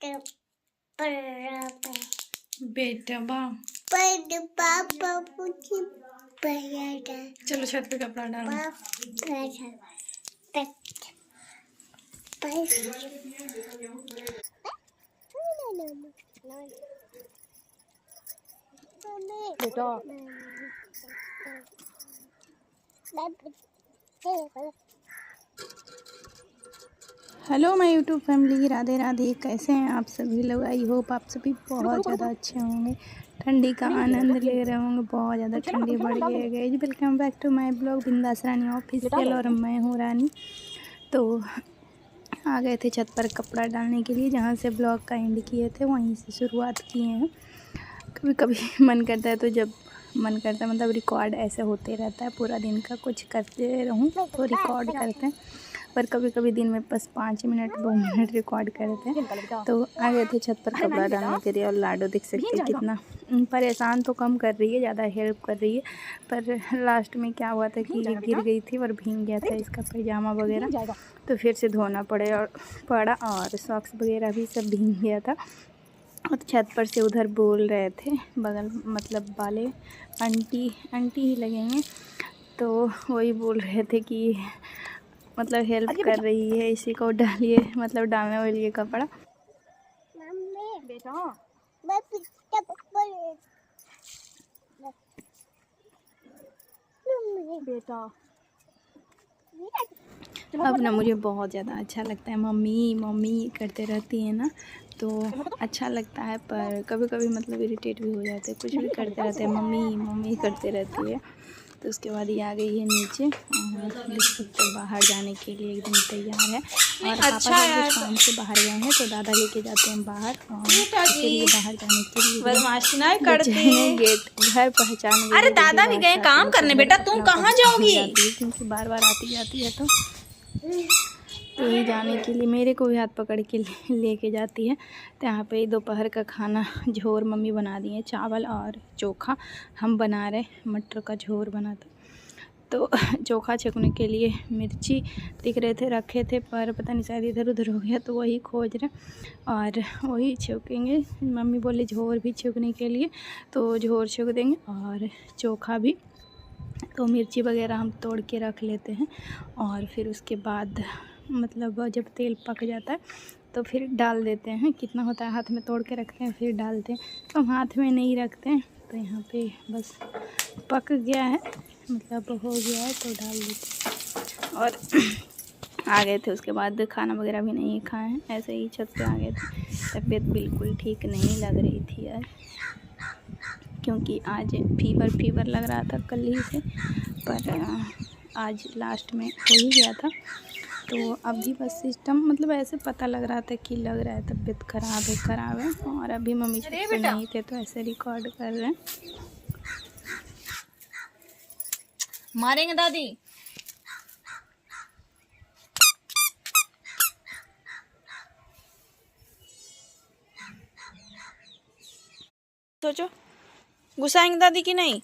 बेटा चलो छत पे कपड़ा डालो। बेटा hello my YouTube family, Radhe Radhe. कैसे हैं आप सभी लोग? आई होप आप सभी बहुत ज़्यादा अच्छे होंगे, ठंडी का आनंद ले रहे होंगे। बहुत ज़्यादा ठंडी बढ़ गई है guys. Welcome back to my blog Bindaas Rani official, और मैं हूँ रानी। तो आ गए थे छत पर कपड़ा डालने के लिए, जहाँ से ब्लॉग का एंड किए थे वहीं से शुरुआत किए हैं। कभी कभी मन करता है, तो जब मन करता है मतलब रिकॉर्ड ऐसे होते रहता है, पूरा दिन का कुछ करते रहूँ तो रिकॉर्ड करते हैं, पर कभी कभी दिन में बस 5 मिनट 2 मिनट रिकॉर्ड करते हैं। तो आ गए थे छत पर कपड़ा डालने के लिए, और लाडो देख सकते हैं कितना परेशान तो कम कर रही है, ज़्यादा हेल्प कर रही है। पर लास्ट में क्या हुआ था कि ये गिर गई थी और भीग गया था इसका पैजामा वगैरह, तो फिर से धोना पड़ा और सॉक्स वगैरह भी सब भीग गया था। और छत पर से उधर बोल रहे थे बगल मतलब वाले आंटी ही लगेंगे, तो वही बोल रहे थे कि मतलब हेल्प कर रही है इसी को, डालिए मतलब डालने वाले लिए कपड़ा। बेटा अब ना मुझे बहुत ज़्यादा अच्छा लगता है, मम्मी मम्मी करते रहती है ना, तो अच्छा लगता है। पर कभी कभी मतलब इरिटेट भी हो जाते हैं, कुछ भी करते रहते हैं, मम्मी मम्मी करते रहती है। तो उसके बाद ये आ गई है नीचे, और तो बाहर जाने के लिए एकदम तैयार है। और अच्छा पापा काम से बाहर गए हैं, तो दादा लेके जाते हैं बाहर, और इसके लिए बाहर जाने के लिए बदमाशी नहीं करती, गेट घर पहचान। अरे दादा भी गए काम करने, बेटा तुम कहाँ जाओगी? क्योंकि बार बार आती जाती है, तो यही जाने के लिए मेरे को भी हाथ पकड़ के लेके जाती है। तो यहाँ पे दोपहर का खाना झोर मम्मी बना दी है, चावल और चोखा। हम बना रहे मटर का झोर बना था, तो चोखा छकने के लिए मिर्ची दिख रहे थे रखे थे, पर पता नहीं शायद इधर उधर हो गया, तो वही खोज रहे और वही छौकेंगे। मम्मी बोले झोर भी छौकने के लिए, तो झोर छौक देंगे और चोखा भी। तो मिर्ची वगैरह हम तोड़ के रख लेते हैं, और फिर उसके बाद मतलब जब तेल पक जाता है तो फिर डाल देते हैं। कितना होता है हाथ में तोड़ के रखते हैं फिर डालते हैं, तो हम हाथ में नहीं रखते हैं। तो यहाँ पे बस पक गया है, मतलब हो गया है, तो डाल देते हैं। और आ गए थे, उसके बाद खाना वगैरह भी नहीं खाए हैं, ऐसे ही छत पे आ गए थे। तबीयत बिल्कुल ठीक नहीं लग रही थी यार, क्योंकि आज फीवर लग रहा था कल ही से, पर आज लास्ट में हो ही गया था। तो अभी बस सिस्टम मतलब ऐसे पता लग रहा था कि लग रहा है तबीयत ख़राब है। और अभी मम्मी छत पे नहीं थे, तो ऐसे रिकॉर्ड कर रहे हैं। मारेंगे दादी। सोचो गुस्साएंगे दादी की नहीं?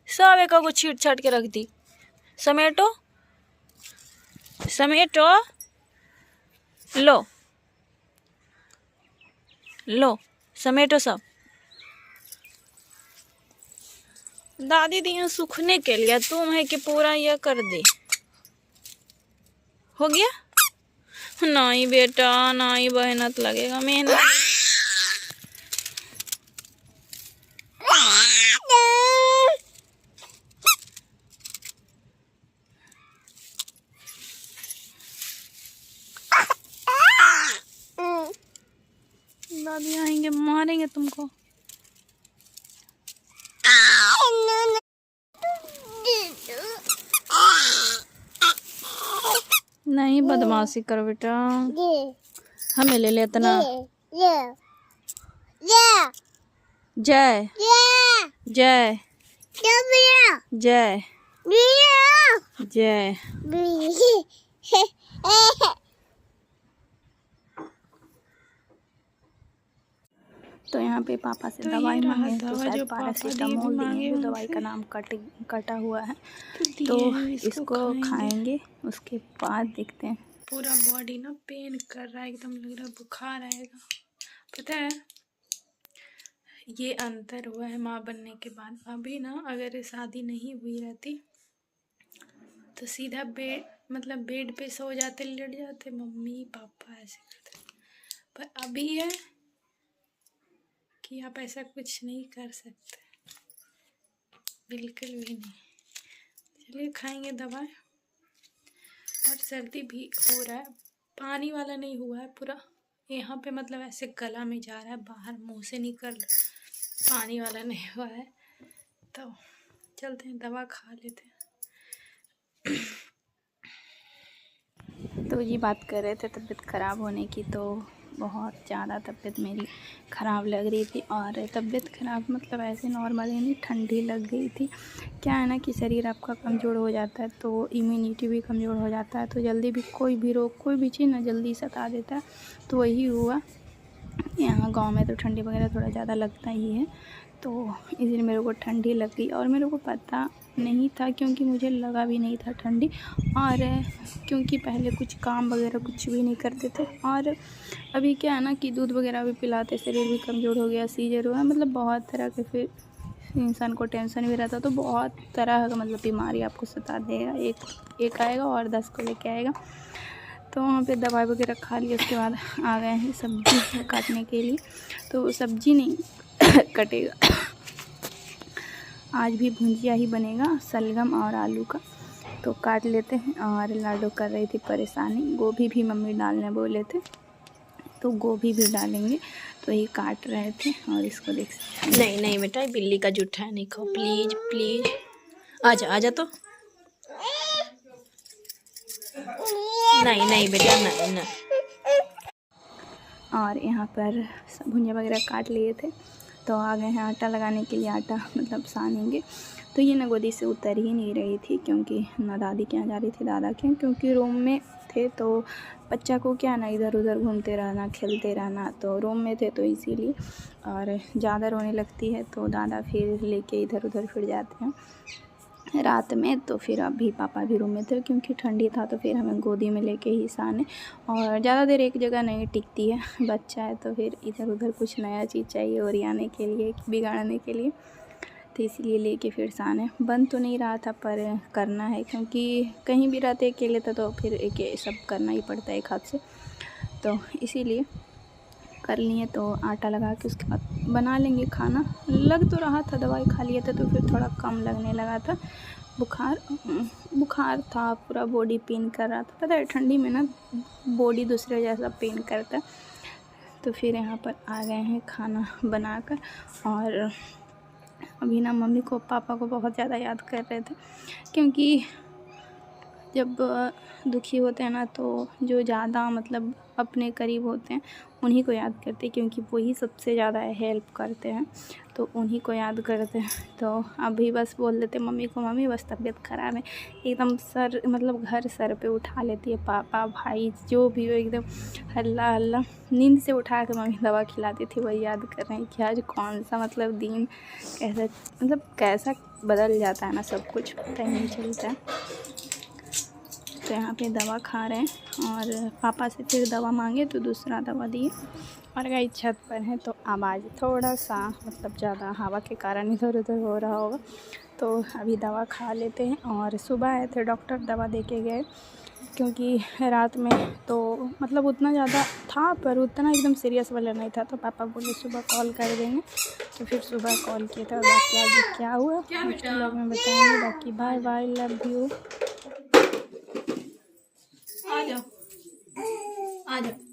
सब एक को छीट छाट के रख दी। समेटो समेटो, लो लो समेटो सब। दादी दी सूखने के लिए, तुम है कि पूरा यह कर दे। हो गया? नहीं बेटा नहीं, मेहनत लगेगा, मेहनत। दादी आएंगे मारेंगे तुमको। नहीं बदमाशी करो बेटा, हमें ले ले इतना। जय जय जय जय। तो यहाँ पे पापा से दवाई मांगे, तो शायद पैरासीटामोल दिए, जो दवाई का नाम कटा हुआ है, तो इसको खाएंगे। उसके बाद देखते हैं पूरा बॉडी ना पेन कर रहा है, एकदम लग रहा है बुखार आएगा। पता है ये अंतर हुआ है माँ बनने के बाद। अभी ना अगर शादी नहीं हुई रहती तो सीधा बेड पे सो जाते, लेट जाते, मम्मी पापा ऐसे करते। पर अभी है कि आप ऐसा कुछ नहीं कर सकते, बिल्कुल भी नहीं। चलिए खाएंगे दवा। और सर्दी भी हो रहा है, पानी वाला नहीं हुआ है पूरा, यहाँ पे मतलब ऐसे गला में जा रहा है, बाहर मुंह से निकल, पानी वाला नहीं हुआ है। तो चलते हैं दवा खा लेते हैं। तो ये बात कर रहे थे तबीयत ख़राब होने की, तो बहुत ज़्यादा तबीयत मेरी ख़राब लग रही थी। और तबीयत ख़राब मतलब ऐसे नॉर्मल ही नहीं, ठंडी लग गई थी। क्या है ना कि शरीर आपका कमज़ोर हो जाता है तो इम्यूनिटी भी कमज़ोर हो जाता है, तो जल्दी भी कोई भी रोग, कोई भी चीज़ ना जल्दी सता देता है। तो वही हुआ, यहाँ गांव में तो ठंडी वगैरह थोड़ा ज़्यादा लगता ही है, तो इसलिए मेरे को ठंडी लग गई। और मेरे को पता नहीं था, क्योंकि मुझे लगा भी नहीं था ठंडी, और क्योंकि पहले कुछ काम वगैरह कुछ भी नहीं करते थे। और अभी क्या है ना कि दूध वगैरह भी पिलाते, शरीर भी कमज़ोर हो गया, सीजर हुआ, मतलब बहुत तरह के फिर इंसान को टेंशन भी रहता, तो बहुत तरह का मतलब बीमारी आपको सता देगा, एक आएगा और 10 को लेके आएगा। तो वहाँ पे दवाई वगैरह खा ली, उसके बाद आ गए हैं सब्ज़ी काटने के लिए। तो सब्ज़ी नहीं कटेगा, आज भी भुंजिया ही बनेगा, सलगम और आलू का। तो काट लेते हैं। और लाडो कर रही थी परेशानी, गोभी भी मम्मी डालने बोले थे तो गोभी भी डालेंगे, तो ये काट रहे थे। और इसको देख सकते, नहीं नहीं बेटा, बिल्ली का जूठा है, नहीं खाओ प्लीज प्लीज। आजा आजा, तो नहीं नहीं बेटा, नहीं नहीं। और यहाँ पर भुंजिया वगैरह काट लिए थे, तो आ गए हैं आटा लगाने के लिए, आटा मतलब सानेंगे। तो ये ना गोदी से उतर ही नहीं रही थी, क्योंकि ना दादी के यहाँ जा रही थी, दादा के, क्योंकि रूम में थे तो बच्चा को क्या ना इधर उधर घूमते रहना, खेलते रहना, तो रूम में थे तो इसीलिए। और ज़्यादा रोने लगती है तो दादा फिर लेके इधर उधर फिर जाते हैं रात में। तो फिर अभी पापा भी रूम में थे, क्योंकि ठंडी था, तो फिर हमें गोदी में लेके ही साने। और ज़्यादा देर एक जगह नहीं टिकती है, बच्चा है तो फिर इधर उधर कुछ नया चीज़ चाहिए ओरियाने के लिए, बिगाड़ने के लिए, तो इसीलिए लेके फिर साने। बन तो नहीं रहा था पर करना है, क्योंकि कहीं भी रहते अकेले तो फिर एक सब करना ही पड़ता है एक हाथ से, तो इसीलिए कर लिए। तो आटा लगा के उसके बाद बना लेंगे खाना। लग तो रहा था, दवाई खा लिए थे तो फिर थोड़ा कम लगने लगा था। बुखार था, पूरा बॉडी पेन कर रहा था। पता है ठंडी में ना बॉडी दूसरे जैसा पेन करता है। तो फिर यहाँ पर आ गए हैं खाना बनाकर। और अभी ना मम्मी को पापा को बहुत ज़्यादा याद कर रहे थे, क्योंकि जब दुखी होते हैं ना तो जो ज़्यादा मतलब अपने करीब होते हैं उन्हीं को याद करते हैं, क्योंकि वही सबसे ज़्यादा हेल्प करते हैं, तो उन्हीं को याद करते हैं। तो अभी बस बोल देते मम्मी को, मम्मी बस तबीयत ख़राब है, एकदम सर मतलब घर सर पे उठा लेती है, पापा भाई जो भी हो एकदम हल्ला हल्ला। नींद से उठा के मम्मी दवा खिलाती थी, वही याद कर रहे हैं कि आज कौन सा मतलब दिन कैसा बदल जाता है ना, सब कुछ पता ही नहीं चलता है। तो यहाँ पे दवा खा रहे हैं, और पापा से फिर दवा मांगे तो दूसरा दवा दिए। और गाइस छत पर है तो आवाज़ थोड़ा सा मतलब ज़्यादा हवा के कारण इधर उधर हो रहा होगा। तो अभी दवा खा लेते हैं। और सुबह आए थे डॉक्टर, दवा दे के गए, क्योंकि रात में तो मतलब उतना ज़्यादा था पर उतना एकदम सीरियस वाला नहीं था। तो पापा बोले सुबह कॉल कर देंगे, तो फिर सुबह कॉल किया था। बाकी आगे क्या हुआ नेक्स्ट व्लॉग में बताएंगे। बाकी बाय बाय, लव यू। आ जाओ आ जाओ।